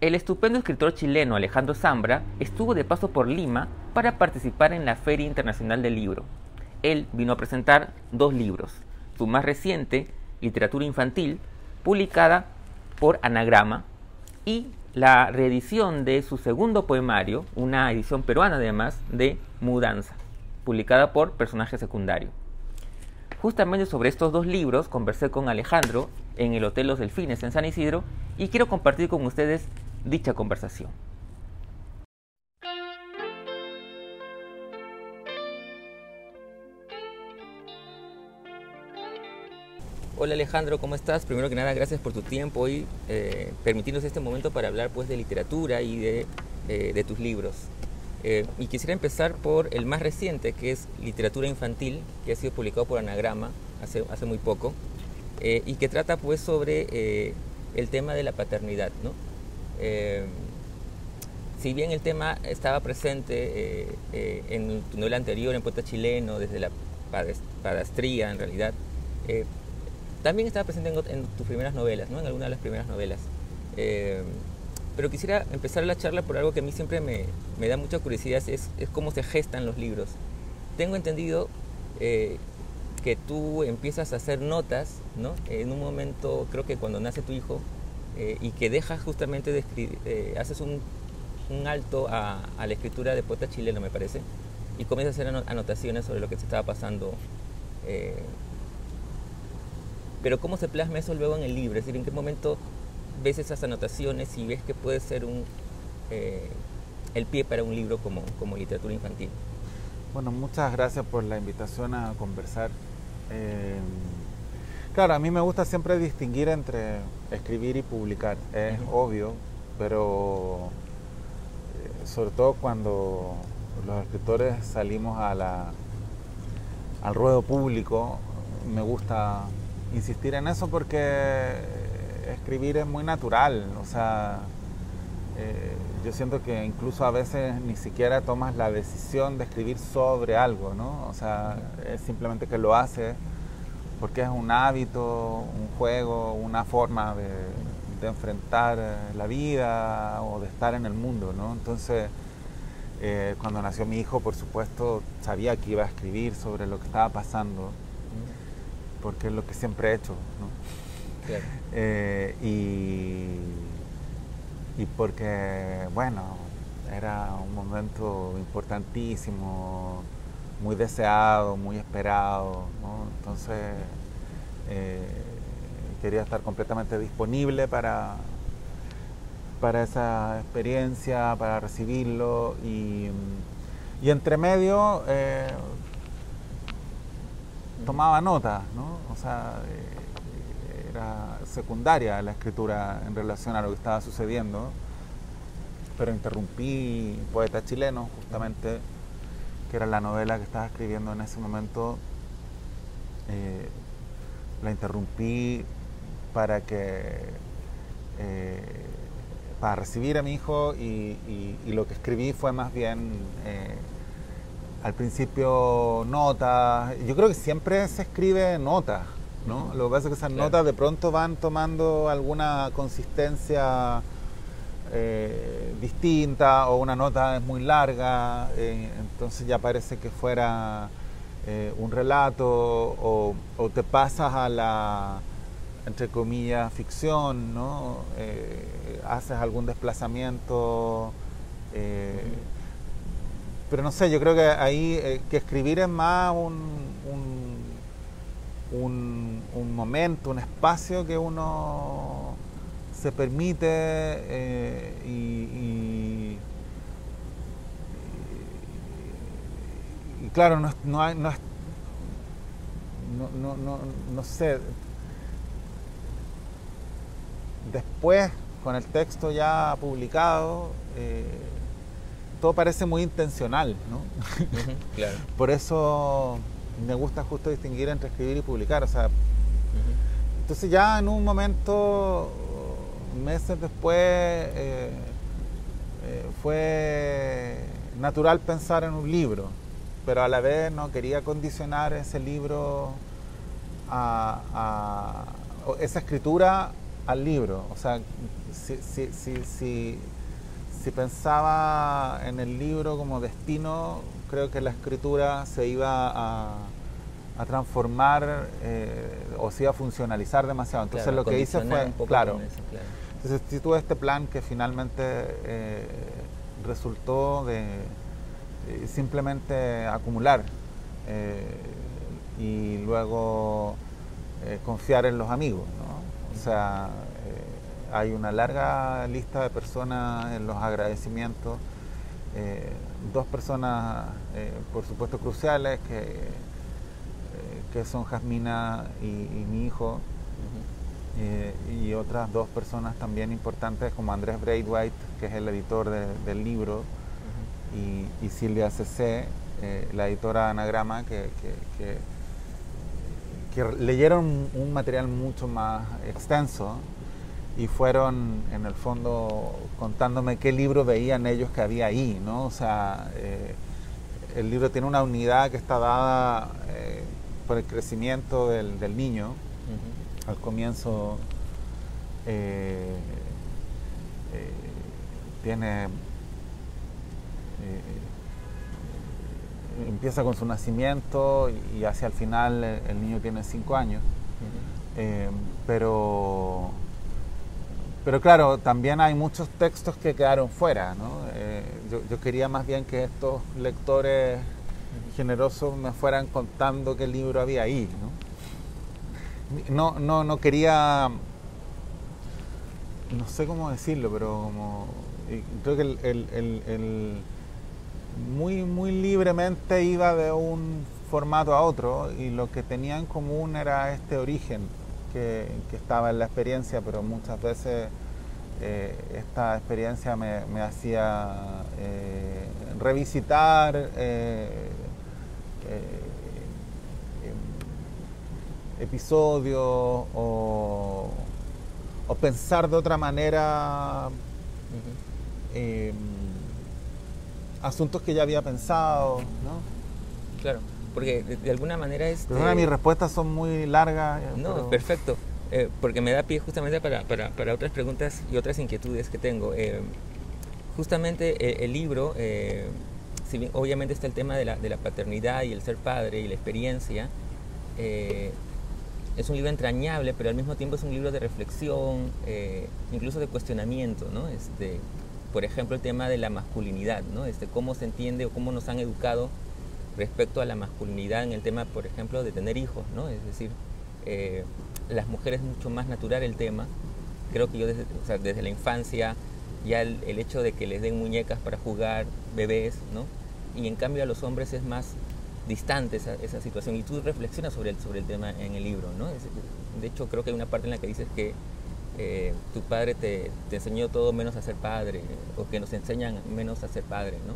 El estupendo escritor chileno Alejandro Zambra estuvo de paso por Lima para participar en la Feria Internacional del Libro. Él vino a presentar 2 libros, su más reciente, Literatura Infantil, publicada por Anagrama, y la reedición de su segundo poemario, una edición peruana además, de Mudanza, publicada por Personaje Secundario. Justamente sobre estos 2 libros conversé con Alejandro en el Hotel Los Delfines en San Isidro y quiero compartir con ustedes dicha conversación. Hola Alejandro, ¿cómo estás? Primero que nada, gracias por tu tiempo y permitirnos este momento para hablar pues de literatura y de tus libros. Y quisiera empezar por el más reciente, que es Literatura Infantil, que ha sido publicado por Anagrama hace muy poco, y que trata pues sobre el tema de la paternidad, ¿no? Si bien el tema estaba presente en tu novela anterior, en Poeta Chileno, desde la padastría en realidad, también estaba presente en tus primeras novelas, ¿no? En algunas de las primeras novelas. Pero quisiera empezar la charla por algo que a mí siempre me da mucha curiosidad, es cómo se gestan los libros. Tengo entendido que tú empiezas a hacer notas, ¿no? En un momento, creo que cuando nace tu hijo, y que dejas justamente de escribir, haces un alto a la escritura de Poeta Chileno, me parece, y comienzas a hacer anotaciones sobre lo que se estaba pasando. Pero ¿cómo se plasma eso luego en el libro? Es decir, ¿en qué momento ves esas anotaciones y ves que puede ser el pie para un libro como literatura infantil? Bueno, muchas gracias por la invitación a conversar. Claro, a mí me gusta siempre distinguir entre escribir y publicar, es obvio, pero sobre todo cuando los escritores salimos al ruedo público, me gusta insistir en eso porque escribir es muy natural, o sea, yo siento que incluso a veces ni siquiera tomas la decisión de escribir sobre algo, ¿no? O sea, es simplemente que lo haces porque es un hábito, un juego, una forma de enfrentar la vida o de estar en el mundo, ¿no? Entonces, cuando nació mi hijo, por supuesto, sabía que iba a escribir sobre lo que estaba pasando, porque es lo que siempre he hecho, ¿no? Claro. Y porque, bueno, era un momento importantísimo, muy deseado, muy esperado, ¿no? Entonces quería estar completamente disponible para esa experiencia, para recibirlo, y entre medio tomaba nota, ¿no? O sea, era secundaria la escritura en relación a lo que estaba sucediendo, pero interrumpí Poeta Chileno, justamente, que era la novela que estaba escribiendo en ese momento. La interrumpí para recibir a mi hijo, y lo que escribí fue más bien al principio notas. Yo creo que siempre se escribe notas, ¿no? Lo que pasa es que esas notas de pronto van tomando alguna consistencia distinta, o una nota es muy larga, entonces ya parece que fuera un relato, o te pasas a la, entre comillas, ficción, ¿no? Haces algún desplazamiento, pero no sé, yo creo que ahí que escribir es más un momento, un espacio que uno se permite, y claro, no sé, después con el texto ya publicado, todo parece muy intencional, ¿no? Claro. Por eso me gusta justo distinguir entre escribir y publicar, o sea, entonces ya en un momento, meses después, fue natural pensar en un libro, pero a la vez no quería condicionar ese libro esa escritura al libro. O sea, si pensaba en el libro como destino, creo que la escritura se iba a transformar o se iba a funcionalizar demasiado. Entonces claro, lo que hice fue, claro, eso, claro. entonces sí tuve este plan que finalmente resultó de simplemente acumular y luego confiar en los amigos, ¿no? O sea, hay una larga lista de personas en los agradecimientos, dos personas por supuesto cruciales que son Jasmina y mi hijo, y otras dos personas también importantes como Andrés Braithwaite, que es el editor del libro, y Silvia C.C., la editora de Anagrama, que leyeron un material mucho más extenso y fueron en el fondo contándome qué libro veían ellos que había ahí, ¿no? O sea, el libro tiene una unidad que está dada por el crecimiento del niño. Al comienzo tiene empieza con su nacimiento y hacia el final el niño tiene 5 años. Pero claro, también hay muchos textos que quedaron fuera, ¿no? Yo quería más bien que estos lectores generosos me fueran contando qué libro había ahí, ¿no? No quería, no sé cómo decirlo, pero como creo que muy libremente iba de un formato a otro, y lo que tenía en común era este origen que estaba en la experiencia, pero muchas veces esta experiencia me hacía revisitar episodios o pensar de otra manera asuntos que ya había pensado, ¿no? Claro, porque de alguna manera Perdona, mis respuestas son muy largas. No, pero... perfecto, porque me da pie justamente para otras preguntas y otras inquietudes que tengo. Justamente el libro, si bien obviamente está el tema de la paternidad y el ser padre y la experiencia, es un libro entrañable, pero al mismo tiempo es un libro de reflexión, incluso de cuestionamiento, ¿no? Por ejemplo, el tema de la masculinidad, ¿no? Cómo se entiende o cómo nos han educado respecto a la masculinidad en el tema, por ejemplo, de tener hijos, ¿no? Es decir, las mujeres es mucho más natural el tema. Creo que yo desde la infancia, ya el hecho de que les den muñecas para jugar, bebés, ¿no? Y en cambio a los hombres es más distante esa situación, y tú reflexionas sobre el tema en el libro, ¿no? De hecho, creo que hay una parte en la que dices que tu padre te enseñó todo menos a ser padre, o que nos enseñan menos a ser padre, ¿no?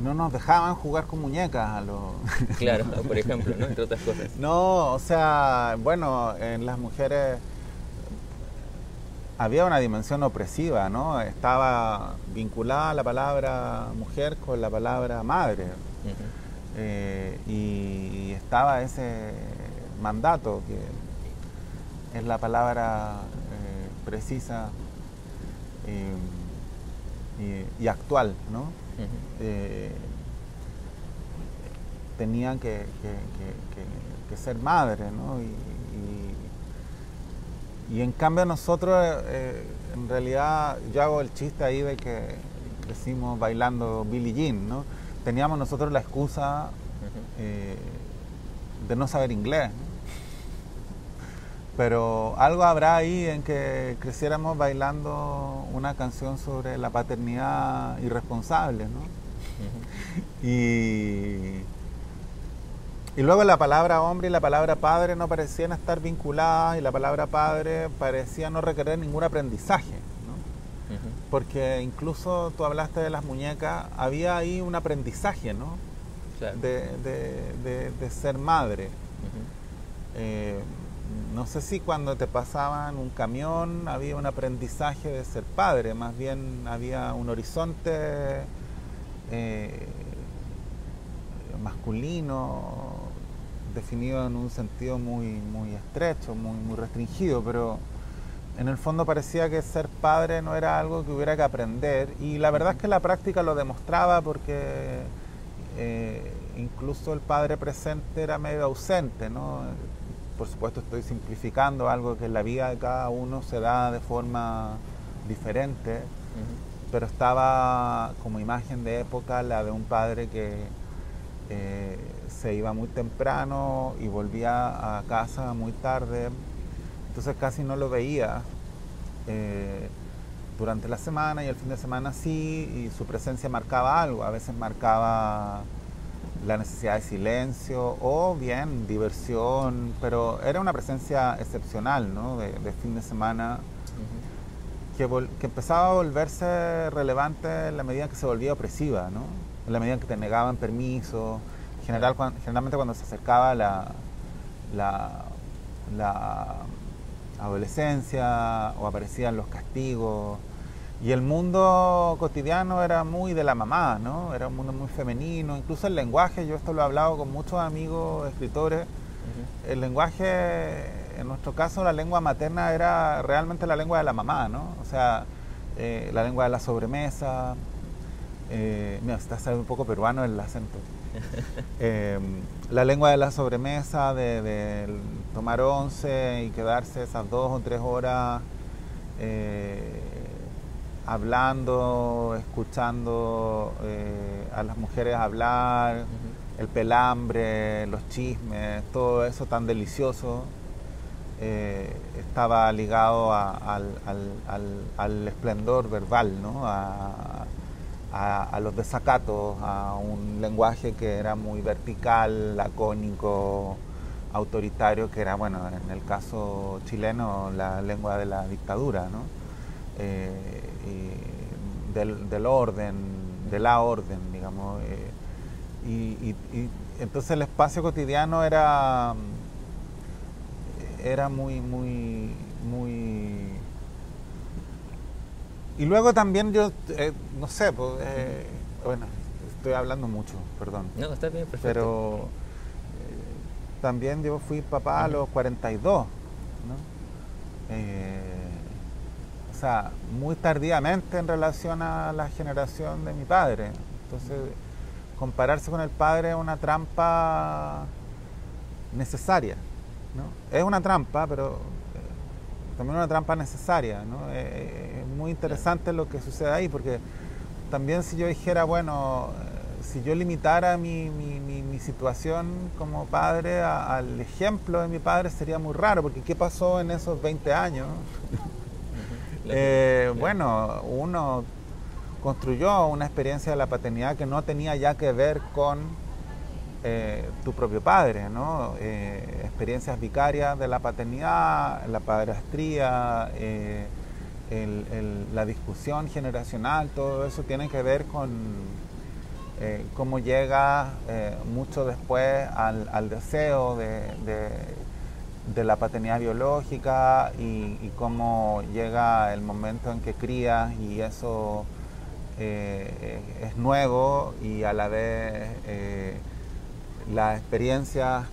No nos dejaban jugar con muñecas a los... Claro, por ejemplo, ¿no? Entre otras cosas. No, o sea, bueno, en las mujeres había una dimensión opresiva, ¿no? Estaba vinculada la palabra mujer con la palabra madre. Y estaba ese mandato, que es la palabra precisa y actual, ¿no? Tenían que ser madre, ¿no? Y en cambio nosotros, en realidad, yo hago el chiste ahí de que crecimos bailando Billie Jean, ¿no? Teníamos nosotros la excusa de no saber inglés, ¿no? Pero algo habrá ahí en que creciéramos bailando una canción sobre la paternidad irresponsable, ¿no? Y luego la palabra hombre y la palabra padre no parecían estar vinculadas, y la palabra padre parecía no requerir ningún aprendizaje, ¿no? Porque incluso tú hablaste de las muñecas, había ahí un aprendizaje, ¿no? Claro. de ser madre. No sé si cuando te pasaban un camión había un aprendizaje de ser padre, más bien había un horizonte masculino definido en un sentido muy estrecho, muy restringido, en el fondo parecía que ser padre no era algo que hubiera que aprender, y la verdad es que la práctica lo demostraba, porque incluso el padre presente era medio ausente, ¿no? Por supuesto estoy simplificando algo que en la vida de cada uno se da de forma diferente, pero estaba como imagen de época la de un padre que se iba muy temprano y volvía a casa muy tarde, entonces casi no lo veía durante la semana, y el fin de semana sí, y su presencia marcaba algo, a veces marcaba la necesidad de silencio o bien diversión, pero era una presencia excepcional, ¿no? de fin de semana, que empezaba a volverse relevante en la medida que se volvía opresiva, ¿no? En la medida que te negaban permiso, generalmente cuando se acercaba la adolescencia o aparecían los castigos, y el mundo cotidiano era muy de la mamá, ¿no? Era un mundo muy femenino, incluso el lenguaje, yo esto lo he hablado con muchos amigos escritores, el lenguaje, en nuestro caso la lengua materna era realmente la lengua de la mamá, ¿no? O sea, la lengua de la sobremesa, mira, está un poco peruano el acento. La lengua de la sobremesa, de tomar once y quedarse esas 2 o 3 horas hablando, escuchando a las mujeres hablar, el pelambre, los chismes, todo eso tan delicioso, estaba ligado al esplendor verbal, ¿no? A los desacatos, a un lenguaje que era muy vertical, lacónico, autoritario, que era, bueno, en el caso chileno, la lengua de la dictadura, ¿no? Del orden, de la orden, digamos. Y entonces el espacio cotidiano era muy, muy, muy... Y luego también yo, no sé, pues, bueno, estoy hablando mucho, perdón. No, está bien, perfecto. Pero también yo fui papá a los 42, ¿no? O sea, muy tardíamente en relación a la generación de mi padre. Entonces, compararse con el padre es una trampa necesaria, ¿no? Es una trampa, pero también una trampa necesaria, ¿no? Es muy interesante lo que sucede ahí, porque también si yo dijera, bueno, si yo limitara mi situación como padre al ejemplo de mi padre, sería muy raro, porque ¿qué pasó en esos 20 años? Bueno, uno construyó una experiencia de la paternidad que no tenía ya que ver con tu propio padre, ¿no? Experiencias vicarias de la paternidad, la padrastría, la discusión generacional, todo eso tiene que ver con cómo llega mucho después al deseo de la paternidad biológica, y cómo llega el momento en que crías y eso es nuevo, y a la vez las experiencias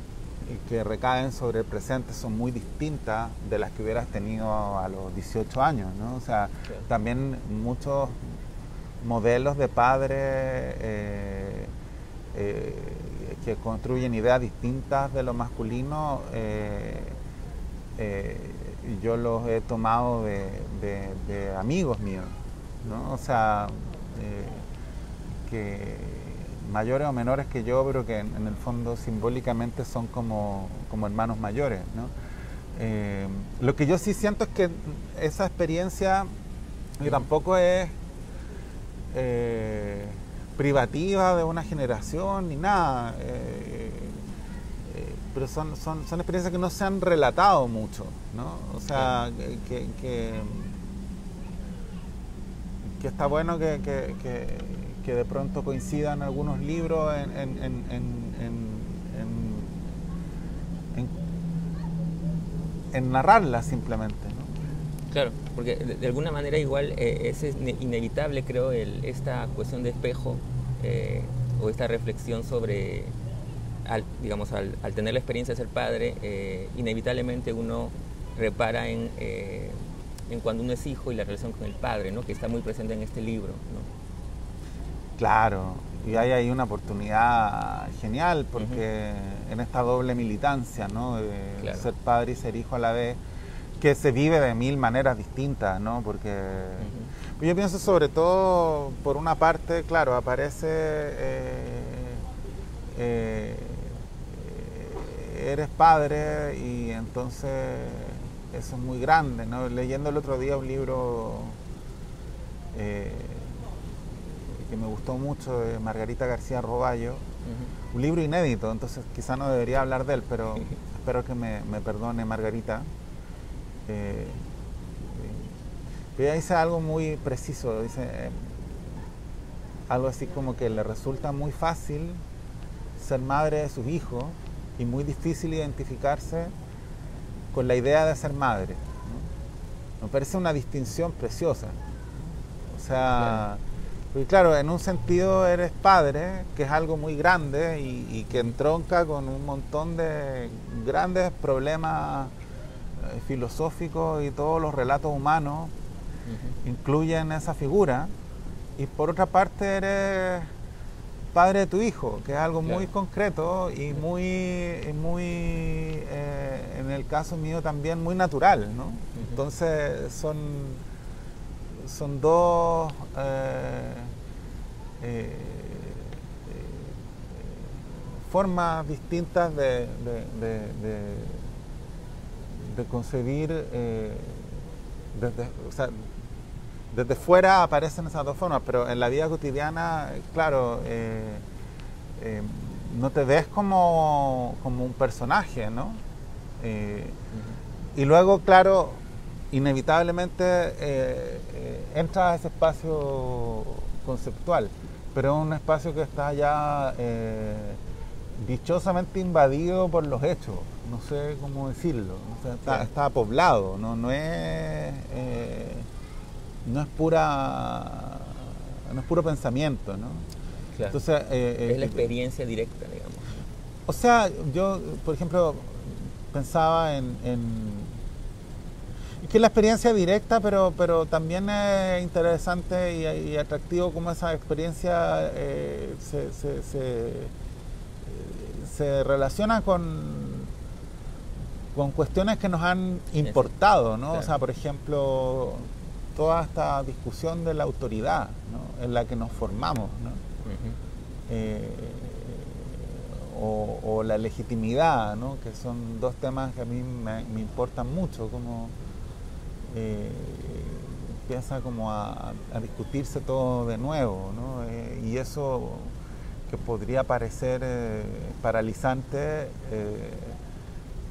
que recaen sobre el presente son muy distintas de las que hubieras tenido a los 18 años, ¿no? O sea, claro, también muchos modelos de padres que construyen ideas distintas de lo masculino, yo los he tomado de amigos míos, ¿no? O sea, que mayores o menores que yo, pero que en el fondo simbólicamente son como hermanos mayores, ¿no? Lo que yo sí siento es que esa experiencia, que tampoco es privativa de una generación ni nada, pero son experiencias que no se han relatado mucho, ¿no? O sea, que está bueno que de pronto coincidan algunos libros en narrarlas simplemente, ¿no? Claro, porque de alguna manera igual es inevitable, creo, esta cuestión de espejo o esta reflexión sobre, al tener la experiencia de ser padre, inevitablemente uno repara en en cuando uno es hijo y la relación con el padre, ¿no? Que está muy presente en este libro, ¿no? Claro, y hay ahí una oportunidad genial porque en esta doble militancia, ¿no? De Claro. ser padre y ser hijo a la vez, que se vive de mil maneras distintas, ¿no? Porque yo pienso sobre todo, por una parte, claro, aparece, eres padre y entonces eso es muy grande, ¿no? Leyendo el otro día un libro que me gustó mucho de Margarita García Roballo, un libro inédito, entonces quizá no debería hablar de él, pero espero que me perdone Margarita. Ella dice algo muy preciso, dice algo así como que le resulta muy fácil ser madre de sus hijos y muy difícil identificarse con la idea de ser madre, ¿no? Me parece una distinción preciosa. O sea, porque claro, en un sentido eres padre, que es algo muy grande y que entronca con un montón de grandes problemas filosóficos, y todos los relatos humanos incluyen esa figura. Y por otra parte eres padre de tu hijo, que es algo muy concreto y muy en el caso mío también muy natural, ¿no? Entonces son dos formas distintas de concebir, o sea, desde fuera aparecen esas dos formas, pero en la vida cotidiana, claro, no te ves como un personaje, ¿no? Y luego, claro, inevitablemente entras a ese espacio conceptual, pero es un espacio que está ya dichosamente invadido por los hechos, no sé cómo decirlo, o sea, está poblado, no es puro pensamiento, ¿no? Claro. Entonces, es la experiencia directa, digamos. O sea, yo, por ejemplo, pensaba en que es la experiencia directa, pero también es interesante y atractivo cómo esa experiencia se relaciona con cuestiones que nos han importado, ¿no? Claro. O sea, por ejemplo, toda esta discusión de la autoridad, ¿no? En la que nos formamos, ¿no? O la legitimidad, ¿no? Que son dos temas que a mí me importan mucho, como empieza como a discutirse todo de nuevo, ¿no? Y eso que podría parecer paralizante,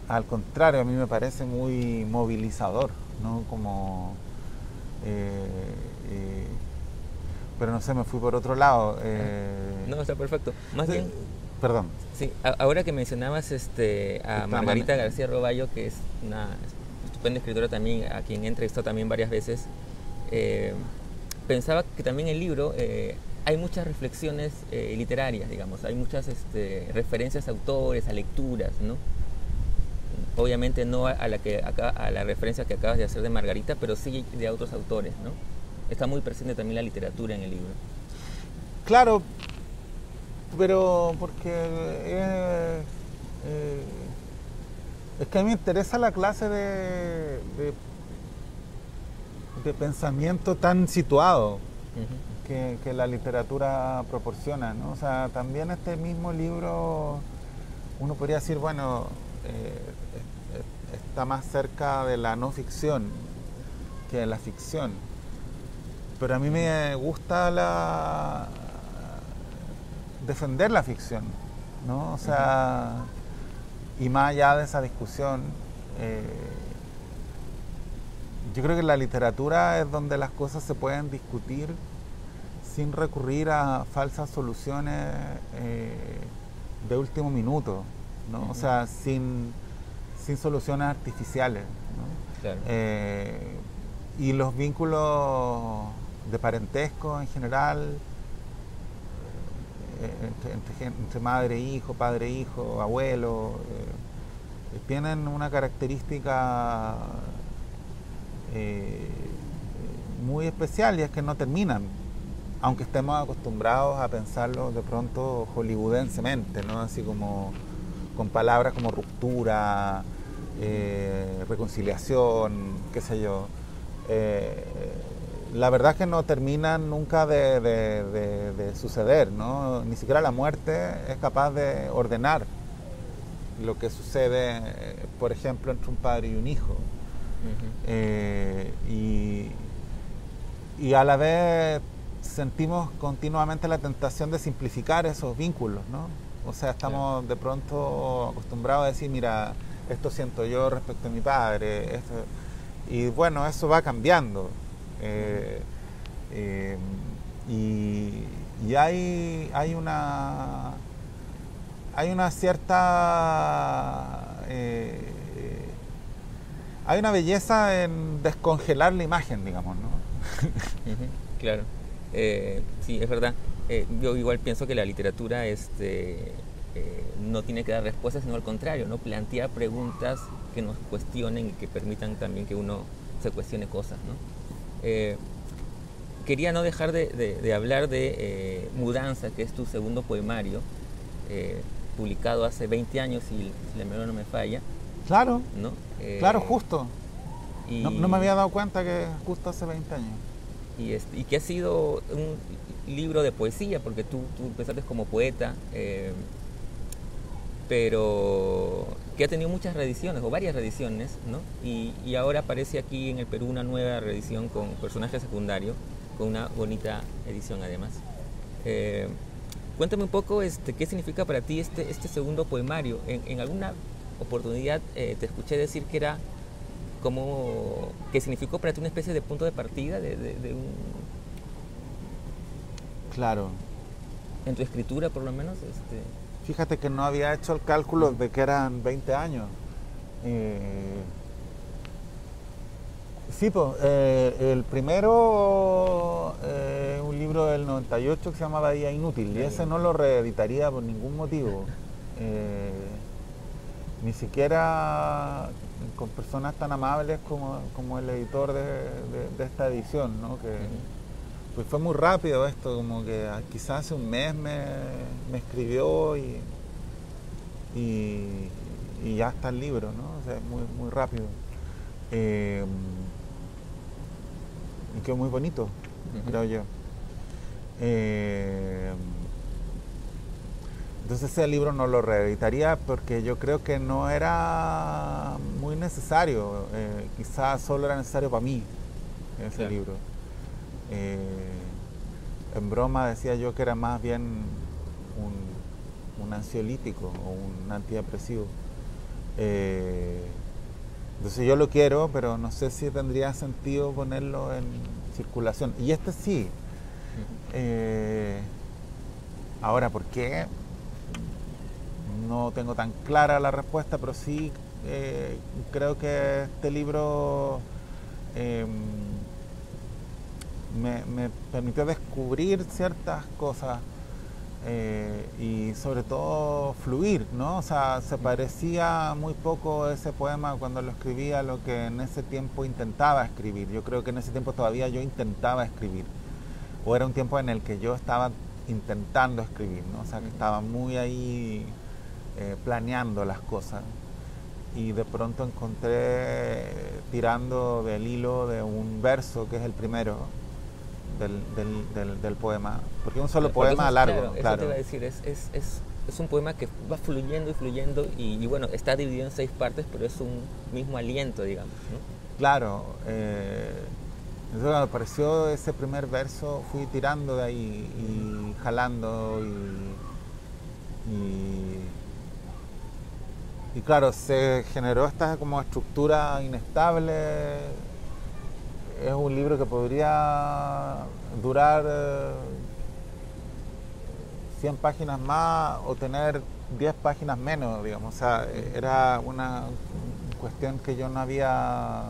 al contrario, a mí me parece muy movilizador, ¿no? Como pero no sé, me fui por otro lado. No, está perfecto. Más bien, perdón. Sí, ahora que mencionabas a Margarita García Roballo, que es una estupenda escritora también, a quien he entrevistado también varias veces, pensaba que también en el libro hay muchas reflexiones literarias, digamos, hay muchas referencias a autores, a lecturas, ¿no? Obviamente no a la referencia que acabas de hacer de Margarita, pero sí de otros autores, ¿no? Está muy presente también la literatura en el libro. Claro, pero porque es que a mí me interesa la clase de pensamiento tan situado que la literatura proporciona, ¿no? O sea, también este mismo libro, uno podría decir, bueno, está más cerca de la no ficción que de la ficción. Pero a mí me gusta defender la ficción, ¿no? O sea, y más allá de esa discusión, yo creo que la literatura es donde las cosas se pueden discutir sin recurrir a falsas soluciones de último minuto, ¿no? O sea, sin soluciones artificiales, ¿no? Claro. Y los vínculos de parentesco en general, entre madre e hijo, padre e hijo, abuelo, tienen una característica eh, muy especial, y es que no terminan, aunque estemos acostumbrados a pensarlo de pronto hollywoodensemente, ¿no? Así como con palabras como ruptura, reconciliación, qué sé yo. La verdad es que no terminan nunca de suceder, ¿no? Ni siquiera la muerte es capaz de ordenar lo que sucede, por ejemplo, entre un padre y un hijo. Y a la vez sentimos continuamente la tentación de simplificar esos vínculos, ¿no? O sea, estamos de pronto acostumbrados a decir, mira, esto siento yo respecto a mi padre, esto, y bueno, eso va cambiando. Y hay una cierta hay una belleza en descongelar la imagen, digamos, ¿no? Claro, sí, es verdad. Yo igual pienso que la literatura no tiene que dar respuestas, sino al contrario, ¿no? Plantear preguntas que nos cuestionen y que permitan también que uno se cuestione cosas, ¿no? Quería no dejar de hablar de Mudanza, que es tu segundo poemario, publicado hace 20 años, si la memoria no me falla. Claro, ¿no? Claro, justo. No me había dado cuenta que justo hace 20 años. Y que ha sido un libro de poesía, porque tú empezaste como poeta, pero que ha tenido muchas reediciones, o varias reediciones, ¿no? Y ahora aparece aquí en el Perú una nueva reedición con personajes secundarios, con una bonita edición además. Cuéntame un poco qué significa para ti este segundo poemario. En alguna oportunidad te escuché decir que era como que significó para ti una especie de punto de partida de un... Claro. En tu escritura, por lo menos. Fíjate que no había hecho el cálculo de que eran 20 años. Sí, pues, el primero es un libro del 98 que se llama Bahía Inútil, y ese no lo reeditaría por ningún motivo. Ni siquiera con personas tan amables como el editor de esta edición, ¿no? Que pues fue muy rápido esto, como que quizás hace un mes me escribió y ya está el libro, ¿no? O sea, es muy rápido. Y quedó muy bonito, creo yo. Entonces ese libro no lo reeditaría porque yo creo que no era muy necesario. Quizás solo era necesario para mí ese libro. En broma decía yo que era más bien un ansiolítico o un antidepresivo. Entonces yo lo quiero, pero no sé si tendría sentido ponerlo en circulación. Y este sí. Ahora, ¿por qué? No tengo tan clara la respuesta, pero sí creo que este libro me permitió descubrir ciertas cosas y sobre todo fluir, ¿no? O sea, se parecía muy poco ese poema cuando lo escribía a lo que en ese tiempo intentaba escribir. Yo creo que en ese tiempo todavía yo intentaba escribir, o era un tiempo en el que yo estaba intentando escribir, ¿no? O sea, que estaba muy ahí planeando las cosas, y de pronto encontré tirando del hilo de un verso que es el primero del poema, porque es un solo poema largo. Claro, eso te iba a decir, es un poema que va fluyendo y fluyendo y bueno, está dividido en 6 partes, pero es un mismo aliento, digamos, ¿no? Claro. Entonces cuando apareció ese primer verso fui tirando de ahí y jalando y claro, se generó esta como estructura inestable. Es un libro que podría durar 100 páginas más o tener 10 páginas menos, digamos. O sea, era una cuestión que yo no había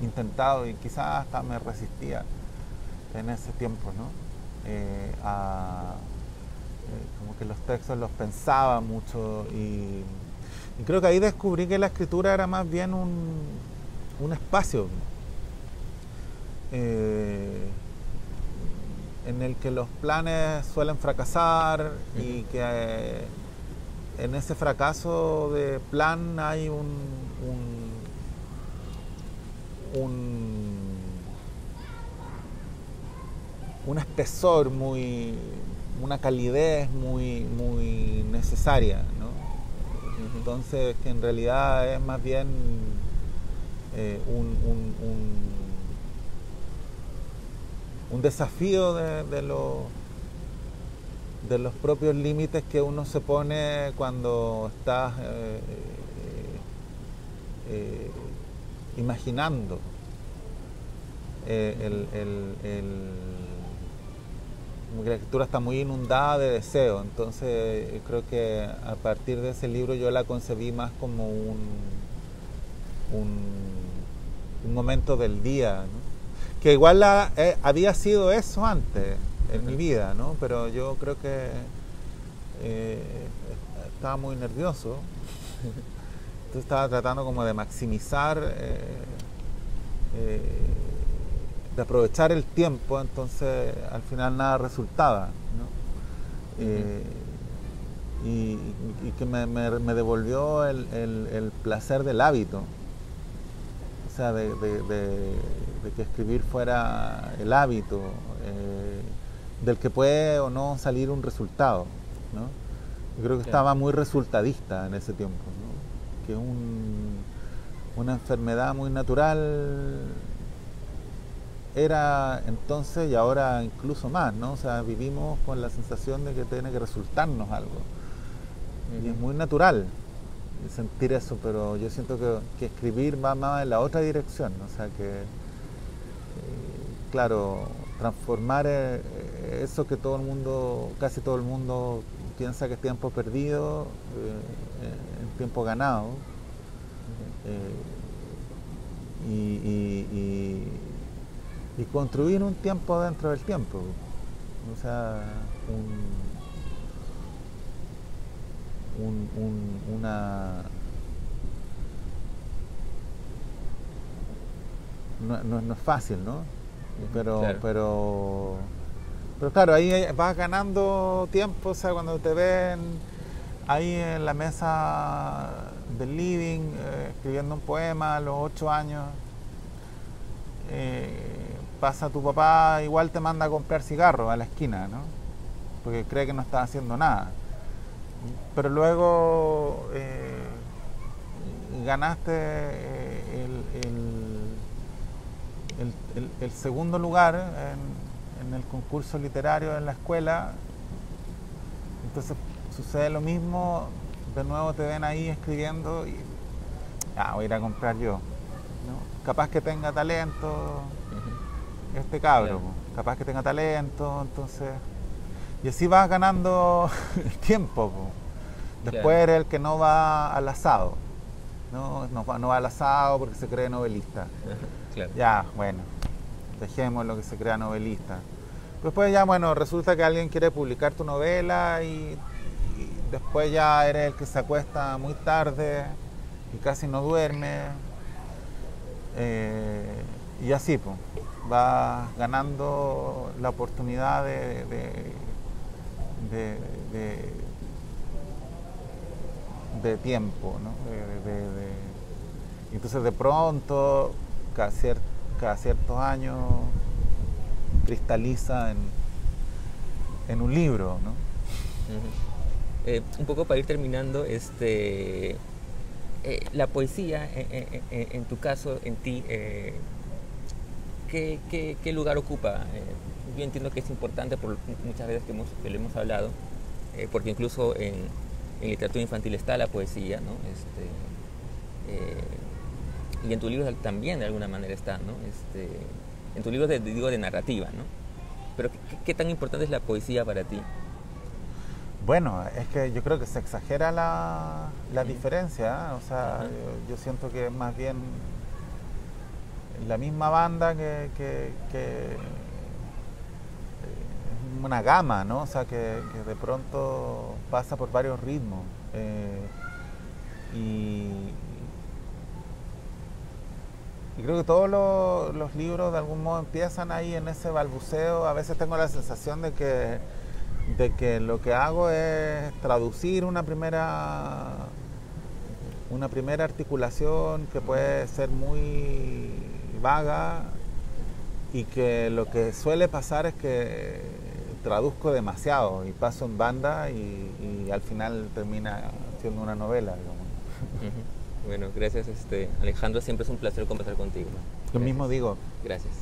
intentado y quizás hasta me resistía en ese tiempo, ¿no? Como que los textos los pensaba mucho y creo que ahí descubrí que la escritura era más bien un espacio, en el que los planes suelen fracasar y que en ese fracaso de plan hay un espesor una calidez muy necesaria, ¿no? Entonces, que en realidad es más bien un desafío de los propios límites que uno se pone cuando estás imaginando como que la escritura está muy inundada de deseo. Entonces creo que a partir de ese libro yo la concebí más como un momento del día, ¿no? Que igual había sido eso antes en mi vida, ¿no? Pero yo creo que estaba muy nervioso. Entonces estaba tratando como de maximizar, de aprovechar el tiempo, entonces al final nada resultaba, ¿no? Y que me devolvió el placer del hábito, o sea, de que escribir fuera el hábito, del que puede o no salir un resultado, ¿no? Yo creo que estaba muy resultadista en ese tiempo, ¿no? Que una enfermedad muy natural era entonces y ahora incluso más, ¿no? O sea, vivimos con la sensación de que tiene que resultarnos algo. Y es muy natural sentir eso, pero yo siento que escribir va más en la otra dirección, ¿no? O sea, que, claro, transformar eso que casi todo el mundo piensa que es tiempo perdido, en tiempo ganado. Y construir un tiempo dentro del tiempo, o sea, no es fácil, ¿no? Pero claro, ahí vas ganando tiempo, o sea, cuando te ven ahí en la mesa del living, escribiendo un poema a los 8 años, pasa tu papá, igual te manda a comprar cigarros a la esquina, ¿no? Porque cree que no estás haciendo nada. Pero luego ganaste el segundo lugar en el concurso literario en la escuela. Entonces sucede lo mismo, de nuevo te ven ahí escribiendo y voy a ir a comprar yo, ¿no? Capaz que tenga talento este cabro, capaz que tenga talento, entonces, y así vas ganando tiempo. Después eres el que no va al asado, no va al asado porque se cree novelista. Ya, bueno, dejemos lo que se crea novelista. Después ya, bueno, resulta que alguien quiere publicar tu novela y después ya eres el que se acuesta muy tarde y casi no duerme. Y así, pues, vas ganando la oportunidad de tiempo, ¿no? Entonces de pronto, cada ciertos años, cristaliza en un libro, ¿no? Un poco para ir terminando, la poesía, en tu caso, en ti, ¿qué lugar ocupa? Yo entiendo que es importante por muchas veces que lo hemos hablado, porque incluso en literatura infantil está la poesía, ¿no? Y en tu libro también de alguna manera está, ¿no? En tu libro digo de narrativa, ¿no? Pero ¿qué tan importante es la poesía para ti? Bueno, es que yo creo que se exagera la diferencia, ¿eh? O sea, yo siento que es más bien la misma banda que una gama, ¿no? O sea, que de pronto pasa por varios ritmos. Y creo que todos los libros de algún modo empiezan ahí en ese balbuceo. A veces tengo la sensación de que lo que hago es traducir una primera articulación que puede ser muy vaga, y que lo que suele pasar es que traduzco demasiado y paso en banda y al final termina siendo una novela, digamos. Bueno, gracias Alejandro, siempre es un placer conversar contigo. Lo mismo digo. Gracias.